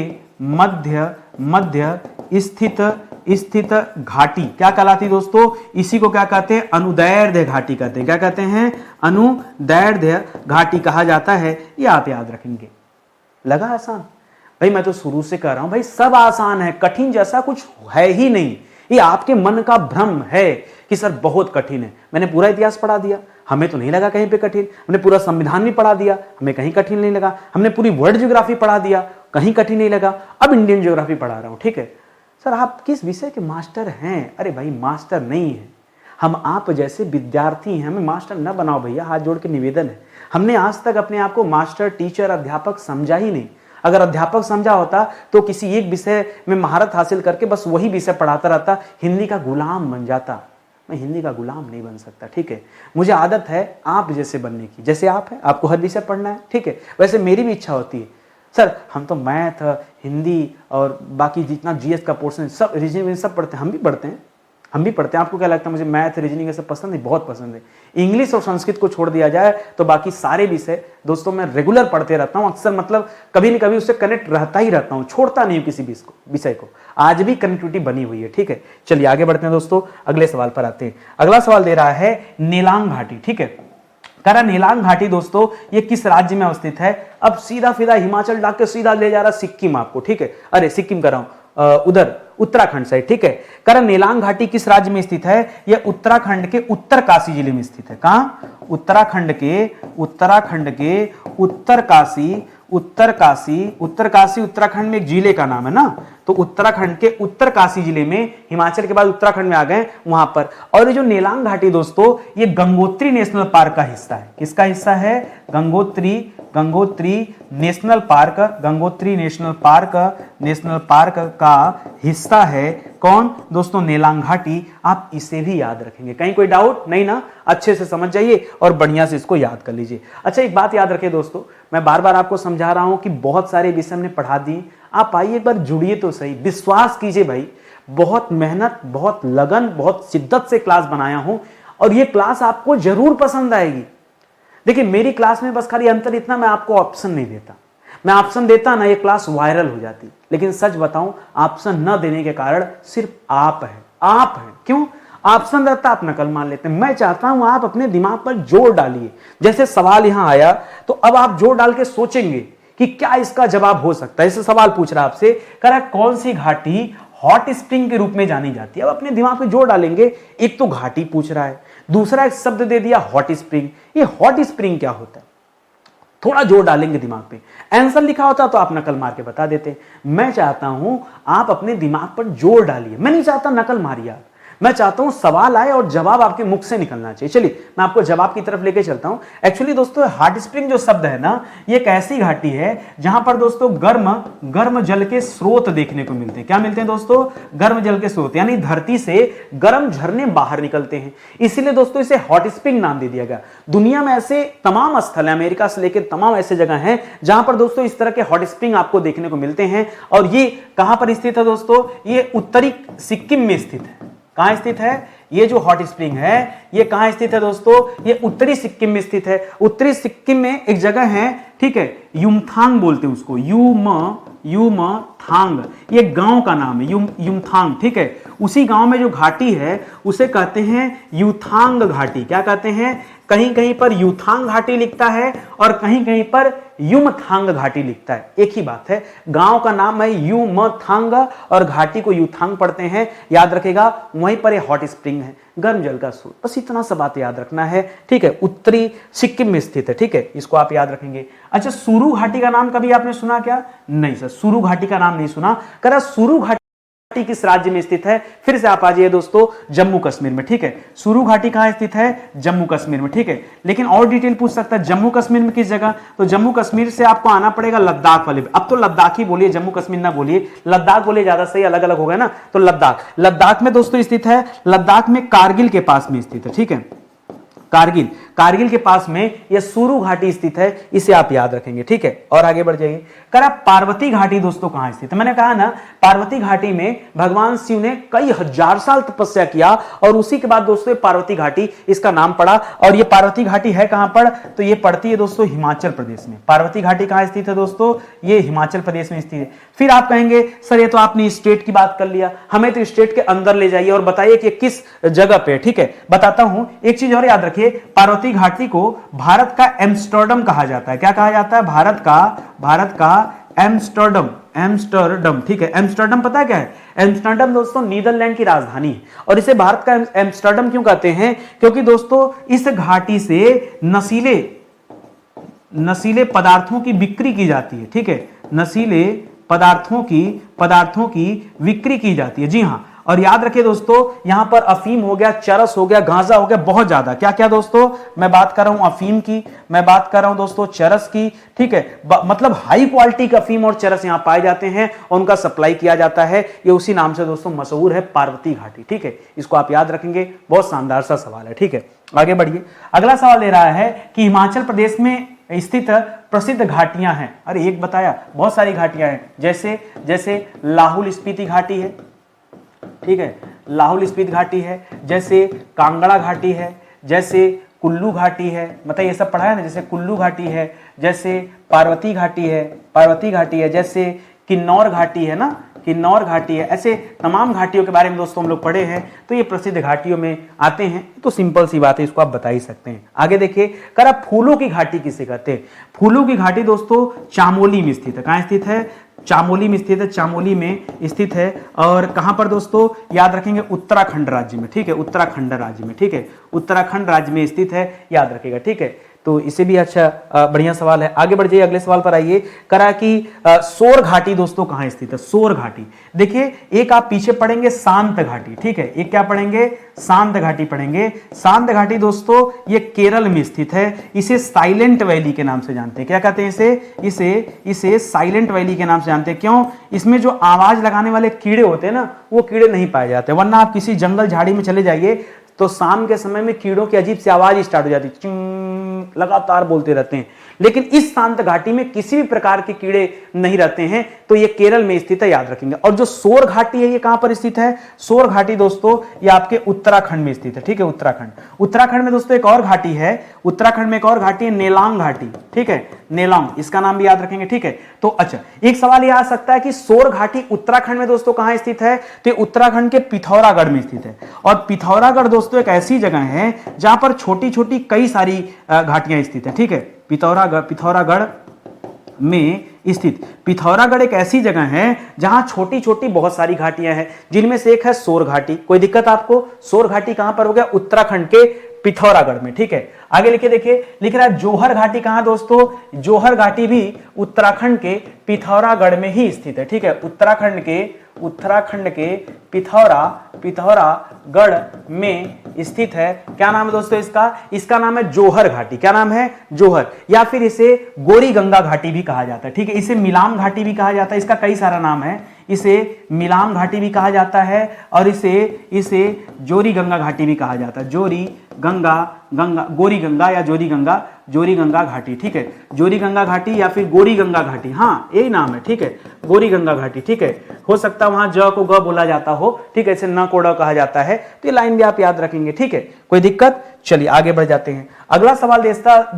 मध्य स्थित घाटी क्या कहलाती दोस्तों, इसी को क्या कहते हैं, अनुदैर्ध्य घाटी कहते हैं। क्या कहते हैं, अनुदैर्ध्य घाटी कहा जाता है। ये आप याद रखेंगे। लगा आसान भाई, मैं तो शुरू से कह रहा हूं भाई सब आसान है, कठिन जैसा कुछ है ही नहीं। ये आपके मन का भ्रम है कि सर बहुत कठिन है। मैंने पूरा इतिहास पढ़ा दिया, हमें तो नहीं लगा कहीं पे कठिन। हमने पूरा संविधान भी पढ़ा दिया, हमें कहीं कठिन नहीं लगा। हमने पूरी वर्ल्ड ज्योग्राफी पढ़ा दिया, कहीं कठिन नहीं लगा। अब इंडियन ज्योग्राफी पढ़ा रहा हूं, ठीक है। सर आप किस विषय के मास्टर हैं, अरे भाई मास्टर नहीं है, हम आप जैसे विद्यार्थी हैं, हमें मास्टर न बनाओ भैया, हाथ जोड़ के निवेदन है। हमने आज तक अपने आप को मास्टर, टीचर, अध्यापक समझा ही नहीं। अगर अध्यापक समझा होता तो किसी एक विषय में महारत हासिल करके बस वही विषय पढ़ाता रहता, हिंदी का गुलाम बन जाता। मैं हिंदी का गुलाम नहीं बन सकता, ठीक है। मुझे आदत है आप जैसे बनने की, जैसे आप हैं, आपको हर विषय पढ़ना है, ठीक है। वैसे मेरी भी इच्छा होती है सर, हम तो मैथ, हिंदी और बाकी जितना जीएस का पोर्शन सब, रीजनिंग सब पढ़ते हैं, हम भी पढ़ते हैं। आपको क्या लगता है, मुझे मैथ, रीजनिंग ये सब पसंद है, बहुत पसंद है। इंग्लिश और संस्कृत को छोड़ दिया जाए तो बाकी सारे विषय दोस्तों मैं रेगुलर पढ़ते रहता हूँ, अक्सर मतलब कभी न कभी उससे कनेक्ट रहता ही रहता हूँ, छोड़ता नहीं हूँ किसी विषय को। आज भी कनेक्टिविटी बनी हुई है, ठीक है। चलिए आगे बढ़ते हैं दोस्तों, अगले सवाल पर आते हैं। अगला सवाल दे रहा है नेलांग घाटी, ठीक है। कह रहा नेलांग घाटी दोस्तों ये किस राज्य में अवस्थित है। अब सीधा सीधा हिमाचल डाक के सीधा ले जा रहा सिक्किम आपको, ठीक है। अरे सिक्किम कर रहा हूं, उधर उत्तराखंड साइड, ठीक है। कह रहा नेलांग घाटी किस राज्य में स्थित है। यह उत्तराखंड के उत्तरकाशी जिले में स्थित है। कहां, उत्तराखंड के उत्तरकाशी उत्तराखंड में एक जिले का नाम है ना, तो उत्तराखंड के उत्तरकाशी जिले में, हिमाचल के बाद उत्तराखंड में आ गए वहां पर। और ये जो नेलांग घाटी दोस्तों ये गंगोत्री नेशनल पार्क का हिस्सा है। किसका हिस्सा है, गंगोत्री नेशनल पार्क का हिस्सा है। कौन दोस्तों, नेलांग घाटी। आप इसे भी याद रखेंगे, कहीं कोई डाउट नहीं ना, अच्छे से समझ जाइए और बढ़िया से इसको याद कर लीजिए। अच्छा एक बात याद रखिए दोस्तों, मैं बार बार आपको समझा रहा हूं कि बहुत सारे विषय हमने पढ़ा दिए, आप आइए एक बार जुड़िए तो सही, विश्वास कीजिए भाई, बहुत मेहनत, बहुत लगन, बहुत शिद्दत से क्लास बनाया हूं और ये क्लास आपको जरूर पसंद आएगी। देखिए मेरी क्लास में बस खाली अंतर इतना, मैं आपको ऑप्शन नहीं देता। मैं ऑप्शन देता ना ये क्लास वायरल हो जाती, लेकिन सच बताऊं ऑप्शन न देने के कारण सिर्फ आप हैं। क्यों, ऑप्शन रहता आप नकल मान लेते हैं। मैं चाहता हूं आप अपने दिमाग पर जोर डालिए। जैसे सवाल यहां आया तो अब आप जोर डाल के सोचेंगे कि क्या इसका जवाब हो सकता है। जैसे सवाल पूछ रहा है आपसे, कह रहा है कौन सी घाटी हॉट स्प्रिंग के रूप में जानी जाती है। अब अपने दिमाग में जोड़ डालेंगे, एक तो घाटी पूछ रहा है, दूसरा एक शब्द दे दिया हॉट स्प्रिंग। ये हॉट स्प्रिंग क्या होता है, थोड़ा जोर डालेंगे दिमाग पे। आंसर लिखा होता तो आप नकल मार के बता देते। मैं चाहता हूं आप अपने दिमाग पर जोर डालिए, मैं नहीं चाहता नकल मारिए आप, मैं चाहता हूं सवाल आए और जवाब आपके मुख से निकलना चाहिए। चलिए मैं आपको जवाब की तरफ लेके चलता हूं। एक्चुअली दोस्तों हॉट स्प्रिंग जो शब्द है ना, ये एक ऐसी घाटी है जहां पर दोस्तों गर्म जल के स्रोत देखने को मिलते हैं। क्या मिलते हैं दोस्तों? गर्म जल के स्रोत, यानी धरती से गर्म झरने बाहर निकलते हैं, इसीलिए दोस्तों इसे हॉट स्प्रिंग नाम दे दिया गया। दुनिया में ऐसे तमाम स्थल है, अमेरिका से लेकर तमाम ऐसे जगह हैं जहां पर दोस्तों इस तरह के हॉट स्प्रिंग आपको देखने को मिलते हैं। और ये कहां पर स्थित है दोस्तों? ये उत्तरी सिक्किम में स्थित है। कहां स्थित है ये जो हॉट स्प्रिंग है? ये कहां स्थित है दोस्तों? ये उत्तरी सिक्किम में स्थित है। उत्तरी सिक्किम में एक जगह है, ठीक है, युमथांग बोलते हैं उसको, युमथांग, ये गांव का नाम है, युमथांग, ठीक है। उसी गांव में जो घाटी है उसे कहते हैं युथांग घाटी। क्या कहते हैं? कहीं कहीं पर युथांग घाटी लिखता है और कहीं कहीं पर युमथांग घाटी लिखता है, एक ही बात है। गांव का नाम है युमथांग और घाटी को युथांग पढ़ते हैं, याद रखेगा। वहीं पर ये हॉट स्प्रिंग है, गर्म जल का स्रोत, बस इतना सा बात याद रखना है, ठीक है। उत्तरी सिक्किम में स्थित है, ठीक है, इसको आप याद रखेंगे। अच्छा, सुरु घाटी का नाम कभी आपने सुना क्या? नहीं सर, सुरु घाटी का नाम नहीं सुना। करा सुरु घाटी किस राज्य में स्थित है? फिर से आप आ जाइए दोस्तों, जम्मू कश्मीर में, ठीक है। सुरु घाटी कहां स्थित है? जम्मू कश्मीर में, ठीक है। लेकिन और डिटेल पूछ सकता है, जम्मू कश्मीर में किस जगह? तो जम्मू कश्मीर से आपको आना पड़ेगा लद्दाख वाले। अब तो लद्दाख ही बोलिए, जम्मू कश्मीर ना बोलिए, लद्दाख बोलिए, ज्यादा सही, अलग अलग हो गया ना। तो लद्दाख में दोस्तों स्थित है, लद्दाख में कारगिल के पास में स्थित है, ठीक है। कारगिल के पास में यह सुरु घाटी स्थित है, इसे आप याद रखेंगे, ठीक है। और आगे बढ़ जाइए। करा पार्वती घाटी दोस्तों कहां स्थित है? मैंने कहा ना, पार्वती घाटी में भगवान शिव ने कई हजार साल तपस्या किया और उसी के बाद दोस्तों पार्वती घाटी इसका नाम पड़ा। और ये पार्वती घाटी है कहां पर? तो ये पड़ती है दोस्तों हिमाचल प्रदेश में। पार्वती घाटी कहां स्थित है दोस्तों? ये हिमाचल प्रदेश में स्थित है। फिर आप कहेंगे सर ये तो आपने स्टेट की बात कर लिया, हमें तो स्टेट के अंदर ले जाइए और बताइए कि किस जगह पे, ठीक है। बताता हूं, एक चीज और याद रखिए, पार्वती घाटी को भारत का एम्स्टर्डम कहा जाता है। क्या कहा जाता है? भारत का एम्स्टर्डम, ठीक है। एम्स्टर्डम पता है क्या है? एम्स्टर्डम दोस्तों नीदरलैंड की राजधानी है। और इसे भारत का एम्स्टर्डम क्यों कहते हैं? क्योंकि दोस्तों इस घाटी से नशीले पदार्थों की बिक्री की जाती है, ठीक है। नशीले पदार्थों की बिक्री की जाती है, जी हां। और याद रखिए दोस्तों, यहां पर अफीम हो गया, चरस हो गया, गांजा हो गया, बहुत ज्यादा। क्या क्या दोस्तों? मैं बात कर रहा हूं अफीम की, मैं बात कर रहा हूं दोस्तों चरस की, ठीक है। मतलब हाई क्वालिटी का अफीम और चरस यहां पाए जाते हैं और उनका सप्लाई किया जाता है। ये उसी नाम से दोस्तों मशहूर है, पार्वती घाटी, ठीक है। इसको आप याद रखेंगे, बहुत शानदार सा सवाल है, ठीक है। आगे बढ़िए। अगला सवाल ले रहा है कि हिमाचल प्रदेश में स्थित प्रसिद्ध घाटियां हैं। अरे एक बताया, बहुत सारी घाटियां हैं, जैसे लाहौल स्पीति घाटी है, ठीक है, लाहौल स्पीति घाटी है, जैसे कांगड़ा घाटी है, जैसे कुल्लू घाटी है, मतलब ये सब पढ़ा है ना, जैसे कुल्लू घाटी है, जैसे पार्वती घाटी है, जैसे किन्नौर घाटी है ना, किन्नौर घाटी है। ऐसे तमाम घाटियों के बारे में दोस्तों हम लोग पढ़े हैं, तो ये प्रसिद्ध घाटियों में आते हैं। तो सिंपल सी बात है, इसको आप बता ही सकते हैं। आगे देखिए, करा फूलों की घाटी किसे कहते हैं? फूलों की घाटी दोस्तों चामोली में स्थित है। कहां स्थित है? चामोली में स्थित है, चामोली में स्थित है। और कहां पर दोस्तों? याद रखेंगे, उत्तराखंड राज्य में, ठीक है, उत्तराखंड राज्य में, ठीक है, उत्तराखंड राज्य में स्थित है, याद रखेगा, ठीक है। तो इसे भी अच्छा बढ़िया सवाल है। आगे बढ़ जाइए, अगले सवाल पर आइए। करा कि सोर घाटी दोस्तों कहां स्थित है? सोर घाटी देखिए, एक आप पीछे पढ़ेंगे शांत घाटी, ठीक है, एक क्या पढ़ेंगे? शांत घाटी पढ़ेंगे। शांत घाटी दोस्तों ये केरल में स्थित है। इसे साइलेंट वैली के नाम से जानते हैं। क्या कहते हैं इसे साइलेंट वैली के नाम से जानते हैं। क्यों? इसमें जो आवाज लगाने वाले कीड़े होते हैं ना, वो कीड़े नहीं पाए जाते। वरना आप किसी जंगल झाड़ी में चले जाइए तो शाम के समय में कीड़ों की अजीब सी आवाज स्टार्ट हो जाती है, लगातार बोलते रहते हैं। लेकिन इस शांत घाटी में किसी भी प्रकार के कीड़े नहीं रहते हैं। तो ये केरल में स्थित है, याद रखेंगे। और जो सोर घाटी है ये कहां पर स्थित है? सोर घाटी दोस्तों ये आपके उत्तराखंड में स्थित है, ठीक है, उत्तराखंड में दोस्तों एक और घाटी है, उत्तराखंड में एक और घाटी है, नेलांग घाटी, ठीक है, नेलांग, इसका नाम भी याद रखेंगे, ठीक है। तो अच्छा, एक सवाल यह आ सकता है कि सोर घाटी उत्तराखंड में दोस्तों कहां स्थित है? तो उत्तराखंड के पिथौरागढ़ में स्थित है। और पिथौरागढ़ दोस्तों एक ऐसी जगह है जहां पर छोटी छोटी कई सारी घाटियां स्थित है, ठीक है। पिथौरागढ़ में स्थित। पिथौरागढ़ एक ऐसी जगह है जहां छोटी छोटी बहुत सारी घाटियां हैं, जिनमें से एक है सोर घाटी। कोई दिक्कत आपको? सोर घाटी कहां पर हो गया? उत्तराखंड के पिथौरागढ़ में, ठीक है। आगे लिखे, देखिए लिख रहा है जोहर घाटी कहां दोस्तों? जोहर घाटी भी उत्तराखंड के पिथौरागढ़ में ही स्थित है, ठीक है। उत्तराखंड के पिथौरागढ़ में स्थित है। क्या नाम है दोस्तों इसका नाम है जोहर घाटी। क्या नाम है? जोहर, या फिर इसे गोरी गंगा घाटी भी कहा जाता है, ठीक है। इसे मिलाम घाटी भी कहा जाता है, इसका कई सारा नाम है। इसे मिलाम घाटी भी कहा जाता है और इसे जोरी गंगा घाटी भी कहा जाता है। गोरी गंगा या जोरी गंगा घाटी, ठीक है। जोरी गंगा घाटी या फिर गोरी गंगा घाटी, हाँ यही नाम है, ठीक है। गोरी गंगा घाटी, ठीक है। हो सकता है वहां ज को ग बोला जाता हो, ठीक है, इसे न को ड कहा जाता है, तो ये लाइन भी आप याद रखेंगे, ठीक है। कोई दिक्कत? चलिए आगे बढ़ जाते हैं। अगला सवाल दे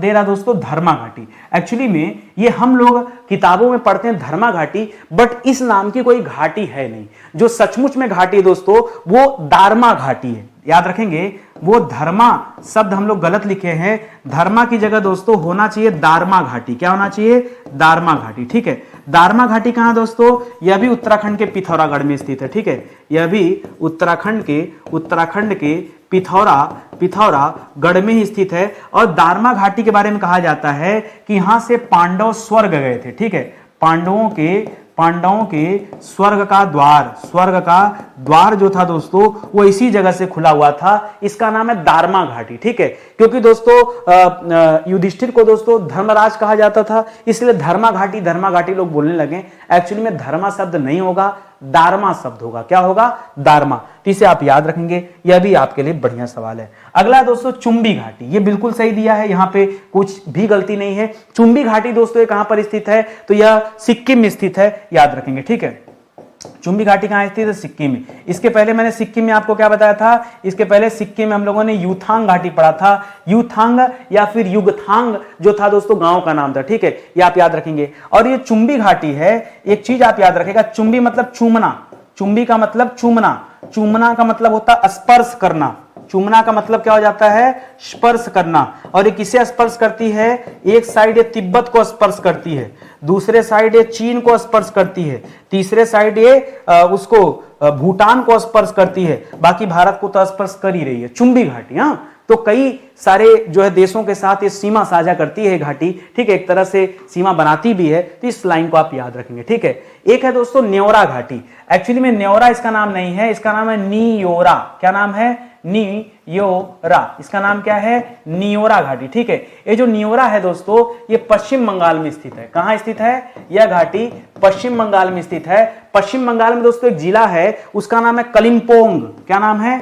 रहा दोस्तों धर्मा घाटी। एक्चुअली में ये हम लोग किताबों में पढ़ते हैं धर्मा घाटी, बट इस नाम की कोई घाटी है नहीं। जो सचमुच में घाटी है दोस्तों वो दारमा घाटी है, याद रखेंगे। वो धर्मा शब्द हम लोग गलत लिखे हैं, धर्मा की जगह दोस्तों होना चाहिए दारमा घाटी। क्या होना चाहिए? दारमा घाटी, ठीक है। दारमा घाटी कहां दोस्तों? यह भी उत्तराखंड के पिथौरागढ़ में स्थित है, ठीक है। यह भी उत्तराखंड के पिथौरागढ़ में ही स्थित है। और दारमा घाटी के बारे में कहा जाता है कि यहां से पांडव स्वर्ग गए थे, ठीक है। पांडवों के स्वर्ग का द्वार जो था दोस्तों वो इसी जगह से खुला हुआ था। इसका नाम है दारमा घाटी, ठीक है। क्योंकि दोस्तों युधिष्ठिर को दोस्तों धर्मराज कहा जाता था, इसलिए धर्मा घाटी लोग बोलने लगे। एक्चुअली में धर्मा शब्द नहीं होगा, दारमा शब्द होगा। क्या होगा? दारमा। तो इसे आप याद रखेंगे, यह भी आपके लिए बढ़िया सवाल है। अगला है दोस्तों चुंबी घाटी। ये बिल्कुल सही दिया है, यहां पे कुछ भी गलती नहीं है। चुंबी घाटी दोस्तों ये कहां पर स्थित है? तो यह सिक्किम में स्थित है, याद रखेंगे, ठीक है। चुंबी घाटी कहां स्थित है? सिक्किम में। इसके पहले मैंने सिक्किम में आपको क्या बताया था? इसके पहले सिक्किम में हम लोगों ने यूथांग घाटी पढ़ा था। यूथांग या फिर युगथांग जो था दोस्तों गांव का नाम था, ठीक है। ये आप याद रखेंगे। और ये चुंबी घाटी है, एक चीज आप याद रखेगा, चुंबी मतलब चूमना। चुंबी का मतलब चूमना। चूमना का मतलब होता है स्पर्श करना। चूमना का मतलब क्या हो जाता है? स्पर्श करना। और ये किसे स्पर्श करती है? एक साइड ये तिब्बत को स्पर्श करती है, दूसरे साइड ये चीन को स्पर्श करती है, तीसरे साइड ये उसको भूटान को स्पर्श करती है, बाकी भारत को तो स्पर्श कर ही रही है चुंबी घाटी। हाँ, तो कई सारे जो है देशों के साथ ये सीमा साझा करती है घाटी, ठीक है। एक तरह से सीमा बनाती भी है, तो इस लाइन को आप याद रखेंगे, ठीक है। एक है दोस्तों न्योरा घाटी। एक्चुअली में न्योरा इसका नाम नहीं है, इसका नाम है नियोरा। क्या नाम है? नियोरा। इसका नाम क्या है? नियोरा घाटी, ठीक है। ये जो नियोरा है दोस्तों ये पश्चिम बंगाल में स्थित है। कहां स्थित है? यह घाटी पश्चिम बंगाल में स्थित है। पश्चिम बंगाल में दोस्तों एक जिला है, उसका नाम है कलिम्पोंग। क्या नाम है?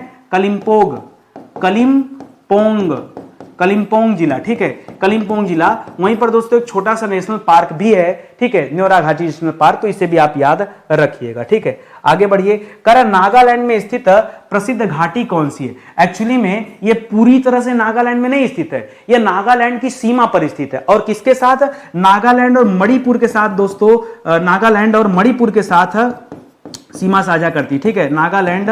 कलिम्पोंग जिला, ठीक है। कलिम्पोंग जिला। वहीं पर दोस्तों एक छोटा सा नेशनल पार्क भी है, ठीक है, न्योरा घाटी नेशनल पार्क, तो इसे भी आप याद रखिएगा, ठीक है। आगे बढ़िए। नागालैंड में स्थित प्रसिद्ध घाटी कौन सी है? एक्चुअली में ये पूरी तरह से नागालैंड में नहीं स्थित है, यह नागालैंड की सीमा पर स्थित है। और किसके साथ? नागालैंड और मणिपुर के साथ दोस्तों, नागालैंड और मणिपुर के साथ सीमा साझा करती, ठीक है। नागालैंड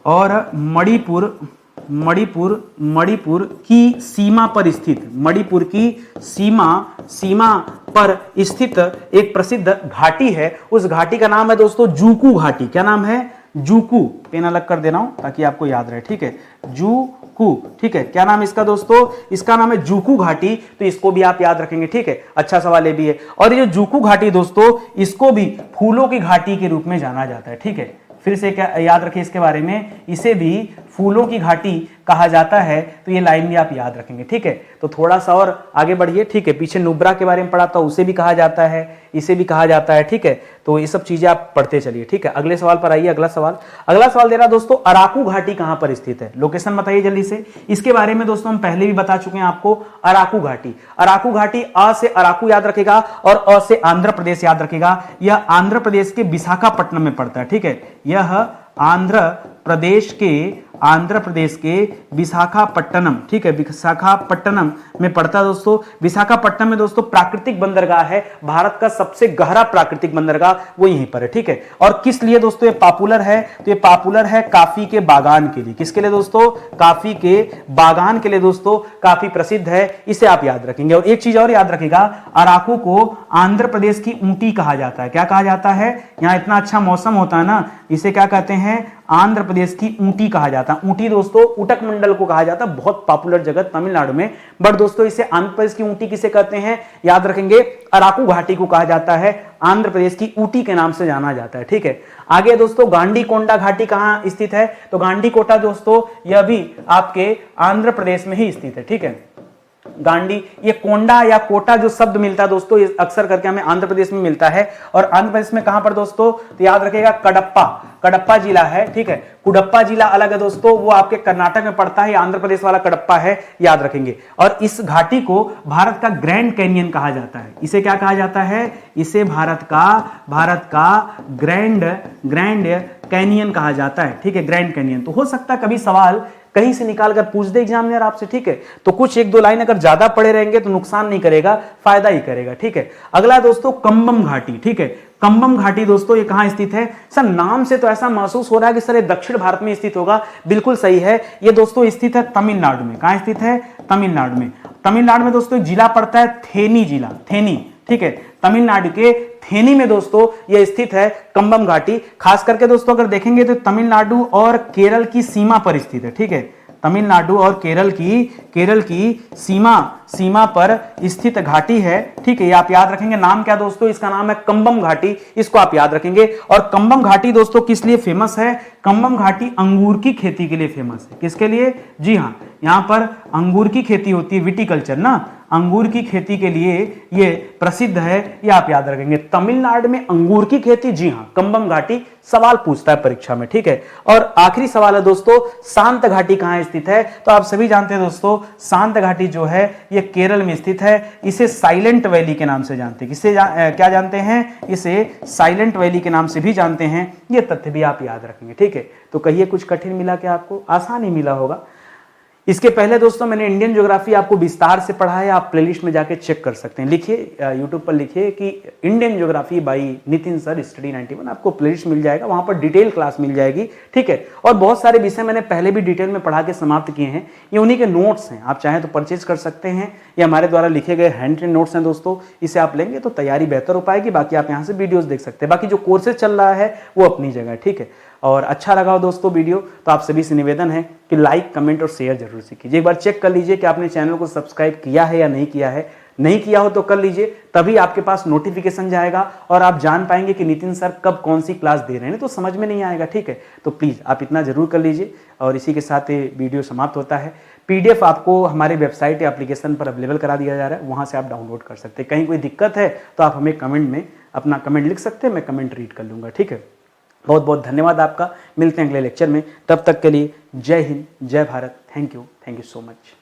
और मणिपुर की सीमा पर स्थित, मणिपुर की सीमा पर स्थित एक प्रसिद्ध घाटी है। उस घाटी का नाम है दोस्तों जूकू घाटी। क्या नाम है? जूकू। पेन अलग कर दे रहा हूं ताकि आपको याद रहे, ठीक है। जूकू, ठीक है। क्या नाम इसका दोस्तों? इसका नाम है जूकू घाटी, तो इसको भी आप याद रखेंगे, ठीक है। अच्छा सवाल ये भी है। और ये जो जूकू घाटी दोस्तों, इसको भी फूलों की घाटी के रूप में जाना जाता है, ठीक है। फिर से क्या याद रखिए इसके बारे में, इसे भी फूलों की घाटी कहा जाता है, तो ये लाइन भी आप याद रखेंगे, ठीक है। तो थोड़ा सा और आगे बढ़िए, ठीक है। पीछे नुब्रा के बारे में पढ़ा था, उसे भी कहा जाता है, इसे भी कहा जाता है, ठीक है। तो ये सब चीजें आप पढ़ते चलिए, ठीक है। अगले सवाल पर आइए। अगला सवाल दे रहा दोस्तों अराकू घाटी कहां पर स्थित है? लोकेशन बताइए जल्दी से। इसके बारे में दोस्तों हम पहले भी बता चुके हैं आपको। अराकू घाटी, अ से अराकू याद रखेगा और अ से आंध्र प्रदेश याद रखेगा। यह आंध्र प्रदेश के विशाखापट्टनम में पड़ता है, ठीक है। यह आंध्र प्रदेश के आंध्र प्रदेश के विशाखापट्टनम, ठीक है, विशाखापट्टनम में पड़ता है दोस्तों। विशाखापट्टनम में दोस्तों प्राकृतिक बंदरगाह है, भारत का सबसे गहरा प्राकृतिक बंदरगाह वो यहीं पर है, ठीक है। और किस लिए दोस्तों ये पॉपुलर है, तो ये पॉपुलर है काफी के बागान के लिए। किसके लिए दोस्तों, काफी के बागान के लिए दोस्तों काफी प्रसिद्ध है, इसे आप याद रखेंगे। और एक चीज और याद रखिएगा, अराकू को आंध्र प्रदेश की ऊंटी कहा जाता है। क्या कहा जाता है, यहां इतना अच्छा मौसम होता है ना, इसे क्या कहते हैं, आंध्र प्रदेश की ऊंटी कहा जाता है। ऊंटी दोस्तों उटक मंडल को कहा जाता है, बहुत पॉपुलर जगह तमिलनाडु में। बट दोस्तों इसे आंध्र प्रदेश की ऊंटी किसे कहते हैं, याद रखेंगे, अराकू घाटी को कहा जाता है, आंध्र प्रदेश की ऊटी के नाम से जाना जाता है, ठीक है। आगे दोस्तों गांडीकोंडा घाटी कहां स्थित है, तो गांडीकोटा दोस्तों यह भी आपके आंध्र प्रदेश में ही स्थित है, ठीक है। गांडी, ये कोंडा या कोटा जो शब्द मिलता है दोस्तों, ये अक्सर करके हमें आंध्र प्रदेश में मिलता है। और आंध्र प्रदेश में कहां पर दोस्तों, तो याद रखिएगा कडप्पा, कडप्पा जिला है, ठीक है। कुडप्पा जिला अलग है दोस्तों, वो आपके कर्नाटक में पड़ता है, आंध्र प्रदेश वाला कडप्पा है, याद रखेंगे। और इस घाटी को भारत का ग्रैंड कैनियन कहा जाता है। इसे क्या कहा जाता है, इसे भारत का ग्रैंड कैनियन कहा जाता है, ठीक है, ग्रैंड कैनियन। तो हो सकता है कभी सवाल कहीं से निकाल कर पूछ दे एग्जामिनर आपसे, ठीक है। तो कुछ एक दो लाइन अगर ज्यादा पढ़े रहेंगे तो नुकसान नहीं करेगा, फायदा ही करेगा, ठीक है। अगला दोस्तों कंबम घाटी, ठीक है। कंबम घाटी दोस्तों ये कहां स्थित है, सर नाम से तो ऐसा महसूस हो रहा है कि सर ये दक्षिण भारत में स्थित होगा, बिल्कुल सही है। ये दोस्तों स्थित है तमिलनाडु में। कहां स्थित है, तमिलनाडु में। तमिलनाडु में दोस्तों एक जिला पड़ता है थेनी जिला, थेनी, ठीक है। तमिलनाडु के थेनी में दोस्तों ये स्थित है कंबम घाटी। खास करके दोस्तों अगर देखेंगे तो तमिलनाडु और केरल की सीमा पर स्थित है, ठीक है। तमिलनाडु और केरल की सीमा पर स्थित घाटी है, ठीक है। ये आप याद रखेंगे। नाम क्या दोस्तों, इसका नाम है कंबम घाटी, इसको आप याद रखेंगे। और कंबम घाटी दोस्तों किस लिए फेमस है, कंबम घाटी अंगूर की खेती के लिए फेमस है। किसके लिए, जी हाँ, यहां पर अंगूर की खेती होती है, विटिकल्चर ना, अंगूर की खेती के लिए ये प्रसिद्ध है, ये आप याद रखेंगे। तमिलनाडु में अंगूर की खेती, जी हां, कंबम घाटी सवाल पूछता है परीक्षा में, ठीक है। और आखिरी सवाल है दोस्तों, शांत घाटी कहां स्थित है, तो आप सभी जानते हैं दोस्तों शांत घाटी जो है ये केरल में स्थित है। इसे साइलेंट वैली के नाम से जानते हैं। किसे क्या जानते हैं, इसे साइलेंट वैली के नाम से भी जानते हैं। ये तथ्य भी आप याद रखेंगे, ठीक है। तो कहिए कुछ कठिन मिला क्या आपको, आसान ही मिला होगा। इसके पहले दोस्तों मैंने इंडियन ज्योग्राफी आपको विस्तार से पढ़ा है, आप प्लेलिस्ट में जाके चेक कर सकते हैं। लिखिए यूट्यूब पर लिखिए कि Indian geography bye Nitin sir study 91, आपको प्लेलिस्ट मिल जाएगा, वहां पर डिटेल क्लास मिल जाएगी, ठीक है। और बहुत सारे विषय मैंने पहले भी डिटेल में पढ़ा के समाप्त किए हैं, ये उन्हीं के नोट्स हैं। आप चाहें तो परचेज कर सकते हैं, ये हमारे द्वारा लिखे गए हैंड रिटन नोट्स हैं दोस्तों। इसे आप लेंगे तो तैयारी बेहतर हो पाएगी। बाकी आप यहाँ से वीडियोज देख सकते हैं, बाकी जो कोर्सेज चल रहा है वो अपनी जगह, ठीक है। और अच्छा लगा हो दोस्तों वीडियो तो आप सभी से निवेदन है कि लाइक, कमेंट और शेयर जरूर से कीजिए। एक बार चेक कर लीजिए कि आपने चैनल को सब्सक्राइब किया है या नहीं किया है। नहीं किया हो तो कर लीजिए, तभी आपके पास नोटिफिकेशन जाएगा और आप जान पाएंगे कि नितिन सर कब कौन सी क्लास दे रहे हैं, तो समझ में नहीं आएगा, ठीक है। तो प्लीज आप इतना जरूर कर लीजिए। और इसी के साथ ये वीडियो समाप्त होता है। PDF आपको हमारे वेबसाइट या एप्लीकेशन पर अवेलेबल करा दिया जा रहा है, वहां से आप डाउनलोड कर सकते हैं। कहीं कोई दिक्कत है तो आप हमें कमेंट में अपना कमेंट लिख सकते हैं, मैं कमेंट रीड कर लूंगा, ठीक है। बहुत बहुत धन्यवाद आपका, मिलते हैं अगले लेक्चर में, तब तक के लिए जय हिंद, जय Bharat, thank you so much.